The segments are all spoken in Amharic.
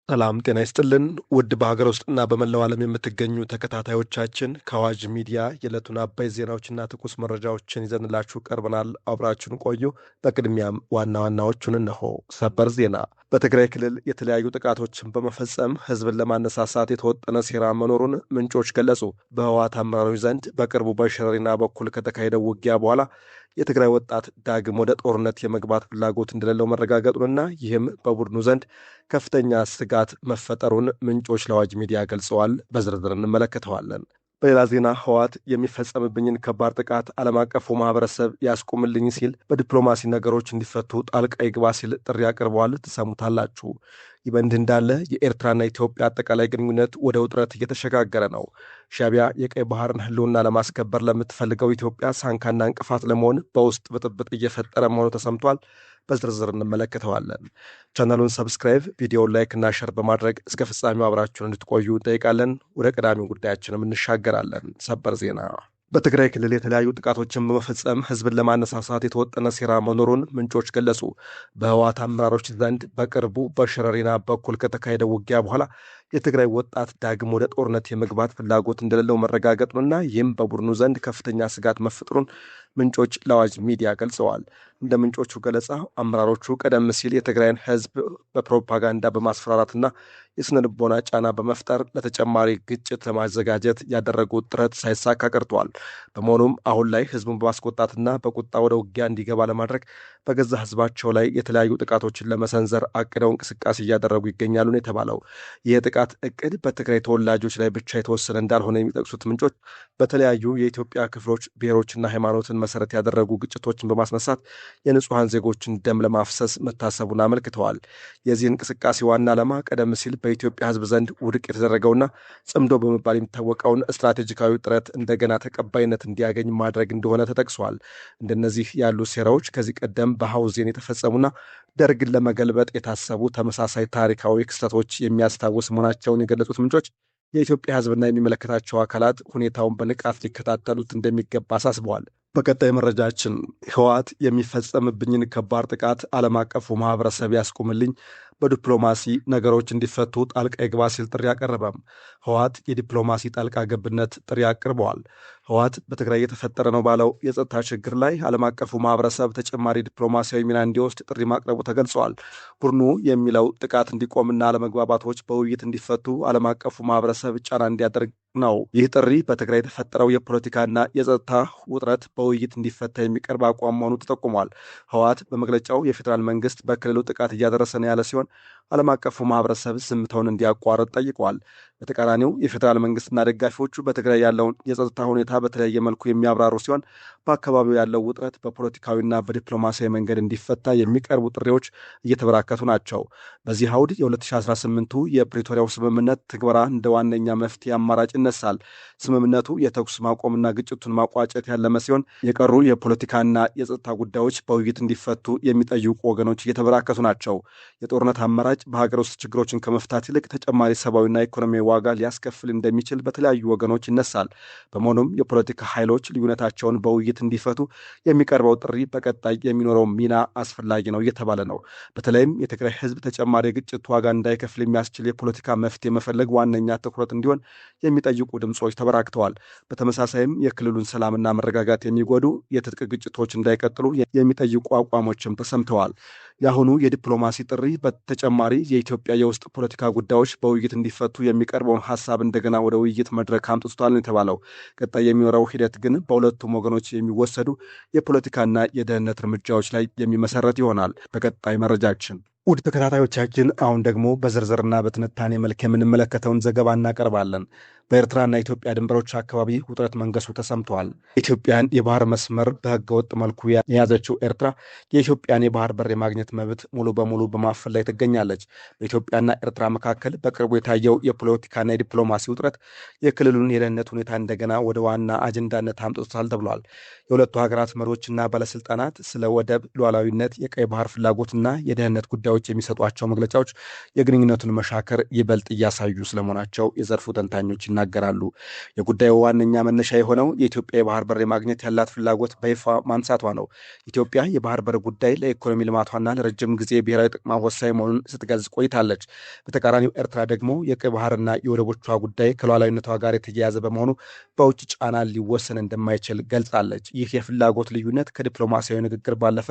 ሰላም ጤና ይስጥልን ውድ በሀገር ውስጥና በመላው ዓለም የምትገኙ ተከታታዮቻችን ከአዋጅ ሚዲያ የዕለቱን አበይት ዜናዎችና ትኩስ መረጃዎችን ይዘንላችሁ ቀርበናል። አብራችሁን ቆዩ። በቅድሚያም ዋና ዋናዎቹን እነሆ። ሰበር ዜና። በትግራይ ክልል የተለያዩ ጥቃቶችን በመፈጸም ህዝብን ለማነሳሳት የተወጠነ ሴራ መኖሩን ምንጮች ገለጹ። በህወሓት አመራሮች ዘንድ በቅርቡ በሸረሪና በኩል ከተካሄደው ውጊያ በኋላ የትግራይ ወጣት ዳግም ወደ ጦርነት የመግባት ፍላጎት እንደሌለው መረጋገጡንና ይህም በቡድኑ ዘንድ ከፍተኛ ስጋት መፈጠሩን ምንጮች ለአዋጅ ሚዲያ ገልጸዋል። በዝርዝር እንመለከተዋለን። በሌላ ዜና ህወሓት የሚፈጸምብኝን ከባድ ጥቃት ዓለም አቀፉ ማህበረሰብ ያስቁምልኝ ሲል በዲፕሎማሲ ነገሮች እንዲፈቱ ጣልቃ ይግባ ሲል ጥሪ አቅርበዋል። ትሰሙታላችሁ። ይህ በእንዲህ እንዳለ የኤርትራና ኢትዮጵያ አጠቃላይ ግንኙነት ወደ ውጥረት እየተሸጋገረ ነው። ሻዕቢያ የቀይ ባህርን ህልውና ለማስከበር ለምትፈልገው ኢትዮጵያ ሳንካና እንቅፋት ለመሆን በውስጥ ብጥብጥ እየፈጠረ መሆኑ ተሰምቷል። በዝርዝር እንመለከተዋለን። ቻናሉን ሰብስክራይብ፣ ቪዲዮውን ላይክ እና ሸር በማድረግ እስከ ፍጻሜው አብራችሁን እንድትቆዩ እንጠይቃለን። ወደ ቀዳሚው ጉዳያችንም እንሻገራለን። ሰበር ዜና። በትግራይ ክልል የተለያዩ ጥቃቶችን በመፈጸም ህዝብን ለማነሳሳት የተወጠነ ሴራ መኖሩን ምንጮች ገለጹ። በህወሓት አመራሮች ዘንድ በቅርቡ በሸረሪና በኩል ከተካሄደው ውጊያ በኋላ የትግራይ ወጣት ዳግም ወደ ጦርነት የመግባት ፍላጎት እንደሌለው መረጋገጡንና ይህም በቡድኑ ዘንድ ከፍተኛ ስጋት መፍጠሩን ምንጮች ለአዋጅ ሚዲያ ገልጸዋል። እንደ ምንጮቹ ገለጻ አመራሮቹ ቀደም ሲል የትግራይን ህዝብ በፕሮፓጋንዳ በማስፈራራትና የስነ ልቦና ጫና በመፍጠር ለተጨማሪ ግጭት ለማዘጋጀት ያደረጉት ጥረት ሳይሳካ ቀርቷል። በመሆኑም አሁን ላይ ህዝቡን በማስቆጣትና በቁጣ ወደ ውጊያ እንዲገባ ለማድረግ በገዛ ህዝባቸው ላይ የተለያዩ ጥቃቶችን ለመሰንዘር አቅደው እንቅስቃሴ እያደረጉ ይገኛሉ ነው የተባለው። ይህ ጥቃት እቅድ በትግራይ ተወላጆች ላይ ብቻ የተወሰነ እንዳልሆነ የሚጠቅሱት ምንጮች በተለያዩ የኢትዮጵያ ክፍሎች ብሔሮችና ሃይማኖትን መሰረት ያደረጉ ግጭቶችን በማስነሳት የንጹሐን ዜጎችን ደም ለማፍሰስ መታሰቡን አመልክተዋል። የዚህ እንቅስቃሴ ዋና ዓላማ ቀደም ሲል በኢትዮጵያ ህዝብ ዘንድ ውድቅ የተደረገውና ጽምዶ በመባል የሚታወቀውን ስትራቴጂካዊ ጥረት እንደገና ተቀባይነት እንዲያገኝ ማድረግ እንደሆነ ተጠቅሷል። እንደነዚህ ያሉ ሴራዎች ከዚህ ቀደም በሐውዜን የተፈጸሙና ደርግን ለመገልበጥ የታሰቡ ተመሳሳይ ታሪካዊ ክስተቶች የሚያስታውስ መሆናቸውን የገለጹት ምንጮች የኢትዮጵያ ህዝብና የሚመለከታቸው አካላት ሁኔታውን በንቃት ሊከታተሉት እንደሚገባ አሳስበዋል። በቀጣይ መረጃችን ህወሓት የሚፈጸምብኝን ከባድ ጥቃት ዓለም አቀፉ ማህበረሰብ ያስቁምልኝ፣ በዲፕሎማሲ ነገሮች እንዲፈቱ ጣልቃ ይግባ ሲል ጥሪ አቀረበም። ህወሓት የዲፕሎማሲ ጣልቃ ገብነት ጥሪ አቅርበዋል። ህወሓት በትግራይ የተፈጠረ ነው ባለው የጸጥታ ችግር ላይ ዓለም አቀፉ ማህበረሰብ ተጨማሪ ዲፕሎማሲያዊ ሚና እንዲወስድ ጥሪ ማቅረቡ ተገልጿል። ቡድኑ የሚለው ጥቃት እንዲቆምና አለመግባባቶች በውይይት እንዲፈቱ ዓለም አቀፉ ማህበረሰብ ጫና እንዲያደርግ ነው። ይህ ጥሪ በትግራይ የተፈጠረው የፖለቲካና የጸጥታ ውጥረት በውይይት እንዲፈታ የሚቀርብ አቋም መሆኑ ተጠቁሟል። ህወሓት በመግለጫው የፌዴራል መንግስት በክልሉ ጥቃት እያደረሰ ነው ያለ ሲሆን ዓለም አቀፉ ማህበረሰብ ዝምታውን እንዲያቋርጥ ጠይቋል። በተቃራኒው የፌዴራል መንግስትና ደጋፊዎቹ በትግራይ ያለውን የጸጥታ ሁኔታ በተለያየ መልኩ የሚያብራሩ ሲሆን በአካባቢው ያለው ውጥረት በፖለቲካዊና በዲፕሎማሲያዊ መንገድ እንዲፈታ የሚቀርቡ ጥሪዎች እየተበራከቱ ናቸው። በዚህ አውድ የ2018ቱ የፕሪቶሪያው ስምምነት ትግበራ እንደ ዋነኛ መፍትሄ አማራጭ ይነሳል። ስምምነቱ የተኩስ ማቆምና ግጭቱን ማቋጨት ያለመ ሲሆን የቀሩ የፖለቲካና የጸጥታ ጉዳዮች በውይይት እንዲፈቱ የሚጠይቁ ወገኖች እየተበራከቱ ናቸው። የጦርነት አማራጭ በሀገር ውስጥ ችግሮችን ከመፍታት ይልቅ ተጨማሪ ሰብአዊና ኢኮኖሚያዊ ዋጋ ሊያስከፍል እንደሚችል በተለያዩ ወገኖች ይነሳል። በመሆኑም የፖለቲካ ኃይሎች ልዩነታቸውን በውይይት እንዲፈቱ የሚቀርበው ጥሪ በቀጣይ የሚኖረው ሚና አስፈላጊ ነው እየተባለ ነው። በተለይም የትግራይ ህዝብ ተጨማሪ የግጭት ዋጋ እንዳይከፍል የሚያስችል የፖለቲካ መፍትሄ መፈለግ ዋነኛ ትኩረት እንዲሆን የሚጠይቁ ድምፆች ተበራክተዋል። በተመሳሳይም የክልሉን ሰላምና መረጋጋት የሚጎዱ የትጥቅ ግጭቶች እንዳይቀጥሉ የሚጠይቁ አቋሞችም ተሰምተዋል። የአሁኑ የዲፕሎማሲ ጥሪ በተጨማሪ የኢትዮጵያ የውስጥ ፖለቲካ ጉዳዮች በውይይት እንዲፈቱ የሚቀርበውን ሀሳብ እንደገና ወደ ውይይት መድረክ አምጥቷል ነው የተባለው። ቀጣይ የሚኖረው ሂደት ግን በሁለቱም ወገኖች የሚወሰዱ የፖለቲካና የደህንነት እርምጃዎች ላይ የሚመሰረት ይሆናል። በቀጣይ መረጃችን ውድ ተከታታዮቻችን አሁን ደግሞ በዝርዝርና በትንታኔ መልክ የምንመለከተውን ዘገባ እናቀርባለን። በኤርትራና ኢትዮጵያ ድንበሮች አካባቢ ውጥረት መንገሱ ተሰምተዋል። ኢትዮጵያን የባህር መስመር በህገወጥ መልኩ የያዘችው ኤርትራ የኢትዮጵያን የባህር በር የማግኘት መብት ሙሉ በሙሉ በማፈን ላይ ትገኛለች። በኢትዮጵያና ኤርትራ መካከል በቅርቡ የታየው የፖለቲካና የዲፕሎማሲ ውጥረት የክልሉን የደህንነት ሁኔታ እንደገና ወደ ዋና አጀንዳነት አምጥቶታል ተብሏል። የሁለቱ ሀገራት መሪዎችና ባለስልጣናት ስለ ወደብ ሉዓላዊነት፣ የቀይ ባህር ፍላጎትና የደህንነት ጉዳዮች የሚሰጧቸው መግለጫዎች የግንኙነቱን መሻከር ይበልጥ እያሳዩ ስለመሆናቸው የዘርፉ ተንታኞች ይናገራሉ። የጉዳዩ ዋነኛ መነሻ የሆነው የኢትዮጵያ የባህር በር የማግኘት ያላት ፍላጎት በይፋ ማንሳቷ ነው። ኢትዮጵያ የባህር በር ጉዳይ ለኢኮኖሚ ልማቷና ለረጅም ጊዜ ብሔራዊ ጥቅሟ ወሳኝ መሆኑን ስትገልጽ ቆይታለች። በተቃራኒው ኤርትራ ደግሞ የቀይ ባህርና የወደቦቿ ጉዳይ ከሉዓላዊነቷ ጋር የተያያዘ በመሆኑ በውጭ ጫና ሊወሰን እንደማይችል ገልጻለች። ይህ የፍላጎት ልዩነት ከዲፕሎማሲያዊ ንግግር ባለፈ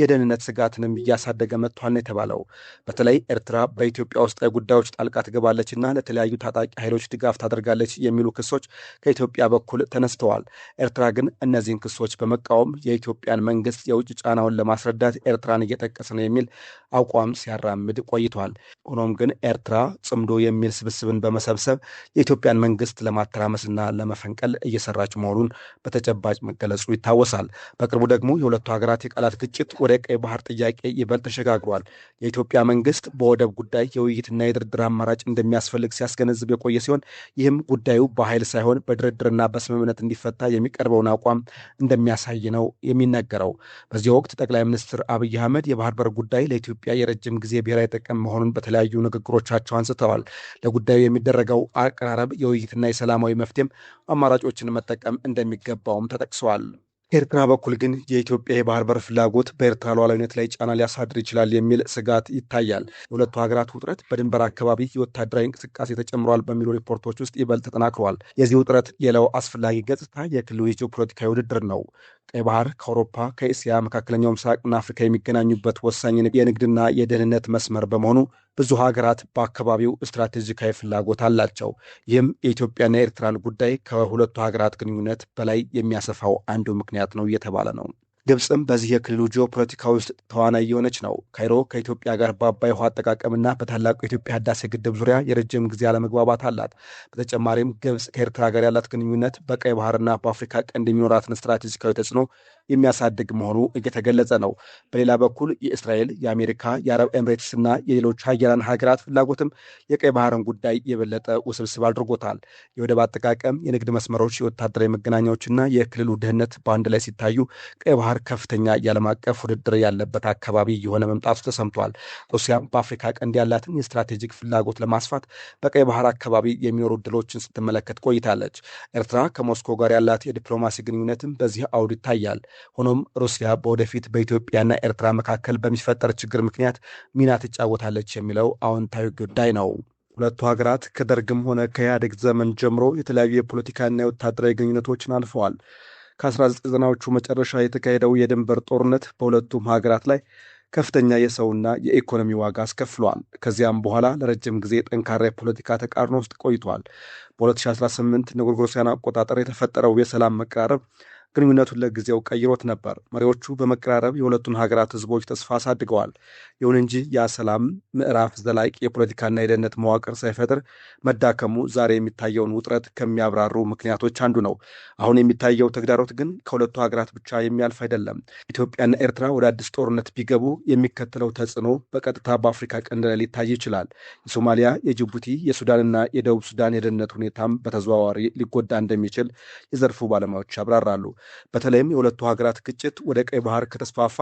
የደህንነት ስጋትንም እያሳደገ መጥቷል ነው የተባለው። በተለይ ኤርትራ በኢትዮጵያ ውስጣዊ ጉዳዮች ጣልቃ ትገባለችና ለተለያዩ ታጣቂ ኃይሎች ድጋፍ ታደርጋለች የሚሉ ክሶች ከኢትዮጵያ በኩል ተነስተዋል። ኤርትራ ግን እነዚህን ክሶች በመቃወም የኢትዮጵያን መንግስት የውጭ ጫናውን ለማስረዳት ኤርትራን እየጠቀሰ ነው የሚል አቋም ሲያራምድ ቆይቷል። ሆኖም ግን ኤርትራ ጽምዶ የሚል ስብስብን በመሰብሰብ የኢትዮጵያን መንግስት ለማተራመስና ለመፈንቀል እየሰራች መሆኑን በተጨባጭ መገለጹ ይታወሳል። በቅርቡ ደግሞ የሁለቱ ሀገራት የቃላት ግጭት ወደ ቀይ ባህር ጥያቄ ይበልጥ ተሸጋግሯል። የኢትዮጵያ መንግስት በወደብ ጉዳይ የውይይትና የድርድር አማራጭ እንደሚያስፈልግ ሲያስገነዝብ የቆየ ሲሆን ይህም ጉዳዩ በኃይል ሳይሆን በድርድርና በስምምነት እንዲፈታ የሚቀርበውን አቋም እንደሚያሳይ ነው የሚነገረው። በዚህ ወቅት ጠቅላይ ሚኒስትር አብይ አህመድ የባህር በር ጉዳይ ለኢትዮጵያ የረጅም ጊዜ ብሔራዊ ጥቅም መሆኑን በተለያዩ ንግግሮቻቸው አንስተዋል። ለጉዳዩ የሚደረገው አቀራረብ የውይይትና የሰላማዊ መፍትሄም አማራጮችን መጠቀም እንደሚገባውም ተጠቅሰዋል። ኤርትራ በኩል ግን የኢትዮጵያ የባህር በር ፍላጎት በኤርትራ ሉዓላዊነት ላይ ጫና ሊያሳድር ይችላል የሚል ስጋት ይታያል። የሁለቱ ሀገራት ውጥረት በድንበር አካባቢ የወታደራዊ እንቅስቃሴ ተጨምሯል በሚሉ ሪፖርቶች ውስጥ ይበልጥ ተጠናክሯል። የዚህ ውጥረት ሌላው አስፈላጊ ገጽታ የክልሉ የጂኦፖለቲካዊ ውድድር ነው። ቀይ ባህር ከአውሮፓ፣ ከእስያ፣ መካከለኛው ምስራቅና አፍሪካ የሚገናኙበት ወሳኝ የንግድና የደህንነት መስመር በመሆኑ ብዙ ሀገራት በአካባቢው ስትራቴጂካዊ ፍላጎት አላቸው። ይህም የኢትዮጵያና የኤርትራን ጉዳይ ከሁለቱ ሀገራት ግንኙነት በላይ የሚያሰፋው አንዱ ምክንያት ነው እየተባለ ነው። ግብፅም በዚህ የክልሉ ጂኦፖለቲካ ውስጥ ተዋናይ የሆነች ነው። ካይሮ ከኢትዮጵያ ጋር በአባይ ውሃ አጠቃቀምና በታላቁ የኢትዮጵያ ህዳሴ ግድብ ዙሪያ የረጅም ጊዜ አለመግባባት አላት። በተጨማሪም ግብፅ ከኤርትራ ጋር ያላት ግንኙነት በቀይ ባህርና በአፍሪካ ቀንድ የሚኖራትን ስትራቴጂካዊ ተጽዕኖ የሚያሳድግ መሆኑ እየተገለጸ ነው። በሌላ በኩል የእስራኤል፣ የአሜሪካ፣ የአረብ ኤምሬትስና የሌሎች ሀያላን ሀገራት ፍላጎትም የቀይ ባህርን ጉዳይ የበለጠ ውስብስብ አድርጎታል። የወደብ አጠቃቀም፣ የንግድ መስመሮች፣ የወታደራዊ መገናኛዎችና የክልሉ ደህንነት በአንድ ላይ ሲታዩ ቀይ ባህር ከፍተኛ የዓለም አቀፍ ውድድር ያለበት አካባቢ የሆነ መምጣቱ ተሰምቷል። ሩሲያ በአፍሪካ ቀንድ ያላትን የስትራቴጂክ ፍላጎት ለማስፋት በቀይ ባህር አካባቢ የሚኖሩ ድሎችን ስትመለከት ቆይታለች። ኤርትራ ከሞስኮ ጋር ያላት የዲፕሎማሲ ግንኙነትም በዚህ አውድ ይታያል። ሆኖም ሩሲያ በወደፊት በኢትዮጵያና ኤርትራ መካከል በሚፈጠር ችግር ምክንያት ሚና ትጫወታለች የሚለው አዎንታዊ ጉዳይ ነው። ሁለቱ ሀገራት ከደርግም ሆነ ከኢህአዴግ ዘመን ጀምሮ የተለያዩ የፖለቲካና የወታደራዊ ግንኙነቶችን አልፈዋል። ከ1990ዎቹ መጨረሻ የተካሄደው የድንበር ጦርነት በሁለቱም ሀገራት ላይ ከፍተኛ የሰውና የኢኮኖሚ ዋጋ አስከፍሏል። ከዚያም በኋላ ለረጅም ጊዜ ጠንካራ የፖለቲካ ተቃርኖ ውስጥ ቆይቷል። በ2018 ጎርጎሮሳውያን አቆጣጠር የተፈጠረው የሰላም መቀራረብ ግንኙነቱን ለጊዜው ቀይሮት ነበር። መሪዎቹ በመቀራረብ የሁለቱን ሀገራት ህዝቦች ተስፋ አሳድገዋል። ይሁን እንጂ ያ ሰላም ምዕራፍ ዘላቂ የፖለቲካና የደህንነት መዋቅር ሳይፈጥር መዳከሙ ዛሬ የሚታየውን ውጥረት ከሚያብራሩ ምክንያቶች አንዱ ነው። አሁን የሚታየው ተግዳሮት ግን ከሁለቱ ሀገራት ብቻ የሚያልፍ አይደለም። ኢትዮጵያና ኤርትራ ወደ አዲስ ጦርነት ቢገቡ የሚከተለው ተጽዕኖ በቀጥታ በአፍሪካ ቀንድ ላይ ሊታይ ይችላል። የሶማሊያ፣ የጅቡቲ፣ የሱዳንና የደቡብ ሱዳን የደህንነት ሁኔታም በተዘዋዋሪ ሊጎዳ እንደሚችል የዘርፉ ባለሙያዎች ያብራራሉ። በተለይም የሁለቱ ሀገራት ግጭት ወደ ቀይ ባህር ከተስፋፋ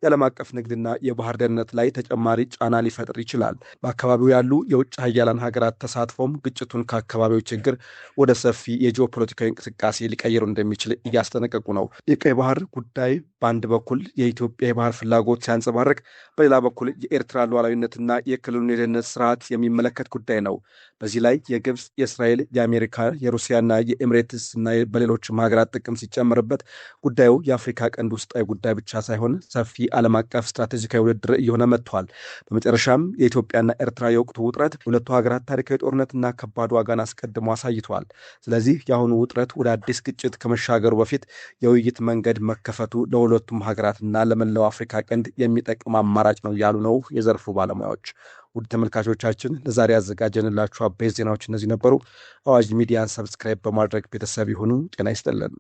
የዓለም አቀፍ ንግድና የባህር ደህንነት ላይ ተጨማሪ ጫና ሊፈጥር ይችላል። በአካባቢው ያሉ የውጭ ሀያላን ሀገራት ተሳትፎም ግጭቱን ከአካባቢው ችግር ወደ ሰፊ የጂኦፖለቲካዊ እንቅስቃሴ ሊቀይሩ እንደሚችል እያስጠነቀቁ ነው። የቀይ ባህር ጉዳይ በአንድ በኩል የኢትዮጵያ የባህር ፍላጎት ሲያንጸባርቅ፣ በሌላ በኩል የኤርትራ ሉዓላዊነትና የክልሉን የደህንነት ስርዓት የሚመለከት ጉዳይ ነው። በዚህ ላይ የግብፅ፣ የእስራኤል፣ የአሜሪካ፣ የሩሲያና የኤምሬትስ እና በሌሎችም ሀገራት ጥቅም ሲጨመርበት ጉዳዩ የአፍሪካ ቀንድ ውስጣዊ ጉዳይ ብቻ ሳይሆን ሰፊ ዓለም አቀፍ ስትራቴጂካዊ ውድድር እየሆነ መጥቷል። በመጨረሻም የኢትዮጵያና ኤርትራ የወቅቱ ውጥረት የሁለቱ ሀገራት ታሪካዊ ጦርነትና ከባድ ዋጋን አስቀድሞ አሳይቷል። ስለዚህ የአሁኑ ውጥረት ወደ አዲስ ግጭት ከመሻገሩ በፊት የውይይት መንገድ መከፈቱ ለሁለቱም ሀገራትና ለመላው አፍሪካ ቀንድ የሚጠቅም አማራጭ ነው ያሉ ነው የዘርፉ ባለሙያዎች። ውድ ተመልካቾቻችን ለዛሬ ያዘጋጀንላችሁ አበይት ዜናዎች እነዚህ ነበሩ። አዋጅ ሚዲያን ሰብስክራይብ በማድረግ ቤተሰብ ይሁኑ። ጤና ይስጥልን።